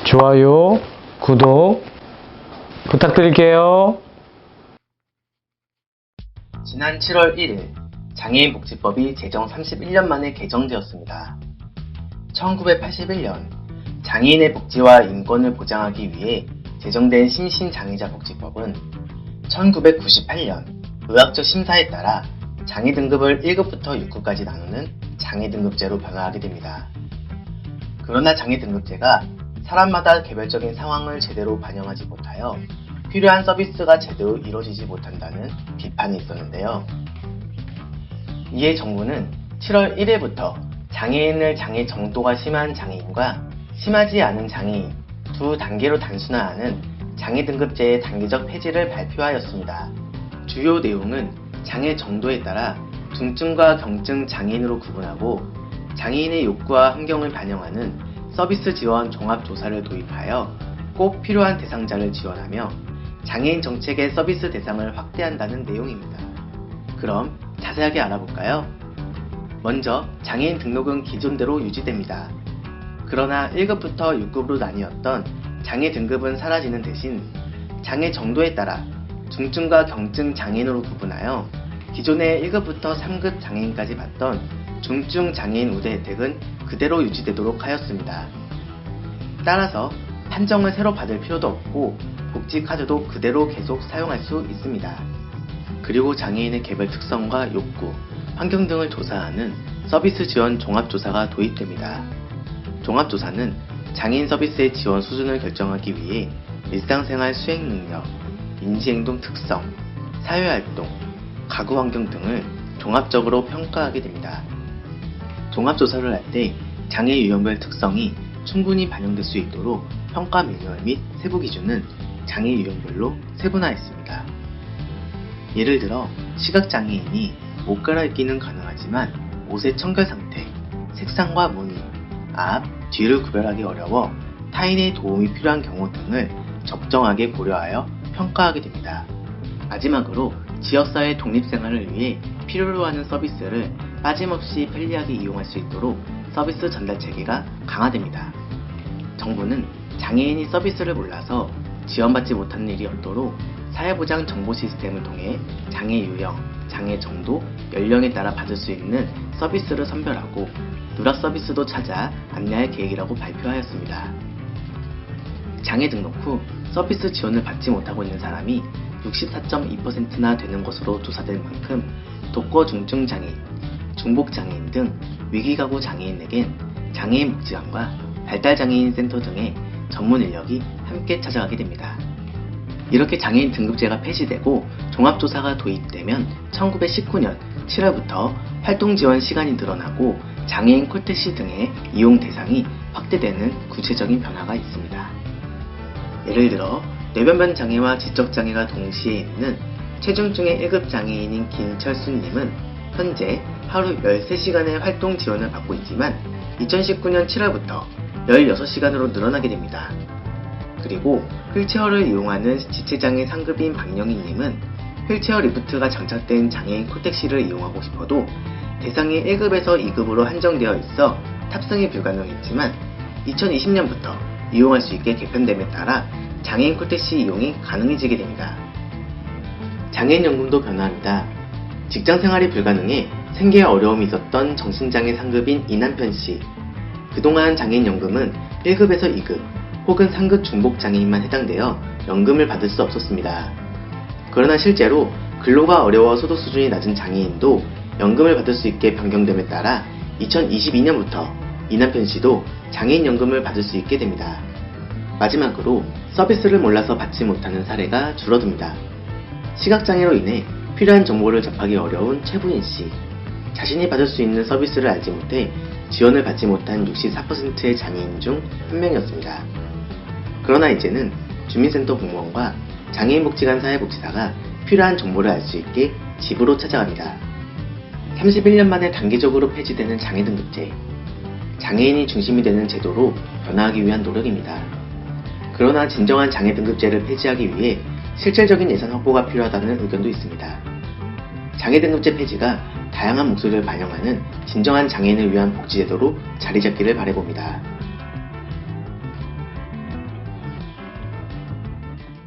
좋아요, 구독 부탁드릴게요. 지난 7월 1일 장애인복지법이 제정 31년 만에 개정되었습니다. 1981년 장애인의 복지와 인권을 보장하기 위해 제정된 심신장애자복지법은 1998년 의학적 심사에 따라 장애 등급을 1급부터 6급까지 나누는 장애 등급제로 변화하게 됩니다. 그러나 장애 등급제가 사람마다 개별적인 상황을 제대로 반영하지 못하여 필요한 서비스가 제대로 이루어지지 못한다는 비판이 있었는데요. 이에 정부는 7월 1일부터 장애인을 장애 정도가 심한 장애인과 심하지 않은 장애인 두 단계로 단순화하는 장애 등급제의 단계적 폐지를 발표하였습니다. 주요 내용은 장애 정도에 따라 중증과 경증 장애인으로 구분하고 장애인의 욕구와 환경을 반영하는 서비스 지원 종합조사를 도입하여 꼭 필요한 대상자를 지원하며 장애인 정책의 서비스 대상을 확대한다는 내용입니다. 그럼 자세하게 알아볼까요? 먼저 장애인 등록은 기존대로 유지됩니다. 그러나 1급부터 6급으로 나뉘었던 장애 등급은 사라지는 대신 장애 정도에 따라 중증과 경증 장애인으로 구분하여 기존의 1급부터 3급 장애인까지 받던 중증 장애인 우대 혜택은 그대로 유지되도록 하였습니다. 따라서 판정을 새로 받을 필요도 없고 복지카드도 그대로 계속 사용할 수 있습니다. 그리고 장애인의 개별 특성과 욕구, 환경 등을 조사하는 서비스 지원 종합조사가 도입됩니다. 종합조사는 장애인 서비스의 지원 수준을 결정하기 위해 일상생활 수행 능력, 인지행동 특성, 사회활동, 가구 환경 등을 종합적으로 평가하게 됩니다. 종합조사를 할 때 장애 유형별 특성이 충분히 반영될 수 있도록 평가 매뉴얼 및 세부 기준은 장애 유형별로 세분화했습니다. 예를 들어 시각장애인이 옷 갈아입기는 가능하지만 옷의 청결 상태, 색상과 무늬, 앞, 뒤를 구별하기 어려워 타인의 도움이 필요한 경우 등을 적정하게 고려하여 평가하게 됩니다. 마지막으로 지역사회 독립생활을 위해 필요로 하는 서비스를 빠짐없이 편리하게 이용할 수 있도록 서비스 전달 체계가 강화됩니다. 정부는 장애인이 서비스를 몰라서 지원받지 못하는 일이 없도록 사회보장 정보 시스템을 통해 장애 유형, 장애 정도, 연령에 따라 받을 수 있는 서비스를 선별하고 누락 서비스도 찾아 안내할 계획이라고 발표하였습니다. 장애 등록 후 서비스 지원을 받지 못하고 있는 사람이 64.2%나 되는 것으로 조사될 만큼 독거 중증 장애인, 중복 장애인 등 위기가구 장애인에겐 장애인 복지관과 발달장애인 센터 등의 전문 인력이 함께 찾아가게 됩니다. 이렇게 장애인 등급제가 폐지되고 종합조사가 도입되면 1919년 7월부터 활동 지원 시간이 늘어나고 장애인 콜택시 등의 이용 대상이 확대되는 구체적인 변화가 있습니다. 예를 들어 뇌변변 장애와 지적 장애가 동시에 있는 체중증의 1급 장애인인 김철수님은 현재 하루 13시간의 활동 지원을 받고 있지만 2019년 7월부터 16시간으로 늘어나게 됩니다. 그리고 휠체어를 이용하는 지체장애 상급인 박영희님은 휠체어 리프트가 장착된 장애인 콜택시를 이용하고 싶어도 대상이 1급에서 2급으로 한정되어 있어 탑승이 불가능했지만 2020년부터 이용할 수 있게 개편됨에 따라 장애인 콜택시 이용이 가능해지게 됩니다. 장애인연금도 변화합니다. 직장생활이 불가능해 생계에 어려움이 있었던 정신장애 상급인 이남편씨. 그동안 장애인연금은 1급에서 2급 혹은 3급 중복장애인만 해당되어 연금을 받을 수 없었습니다. 그러나 실제로 근로가 어려워 소득 수준이 낮은 장애인도 연금을 받을 수 있게 변경됨에 따라 2022년부터 이남편씨도 장애인연금을 받을 수 있게 됩니다. 마지막으로 서비스를 몰라서 받지 못하는 사례가 줄어듭니다. 시각장애로 인해 필요한 정보를 접하기 어려운 최부인씨. 자신이 받을 수 있는 서비스를 알지 못해 지원을 받지 못한 64%의 장애인 중 한 명이었습니다. 그러나 이제는 주민센터 공무원과 장애인복지관 사회복지사가 필요한 정보를 알 수 있게 집으로 찾아갑니다. 31년 만에 단계적으로 폐지되는 장애등급제. 장애인이 중심이 되는 제도로 변화하기 위한 노력입니다. 그러나 진정한 장애등급제를 폐지하기 위해 실질적인 예산 확보가 필요하다는 의견도 있습니다. 장애등급제 폐지가 다양한 목소리를 반영하는 진정한 장애인을 위한 복지제도로 자리 잡기를 바라봅니다.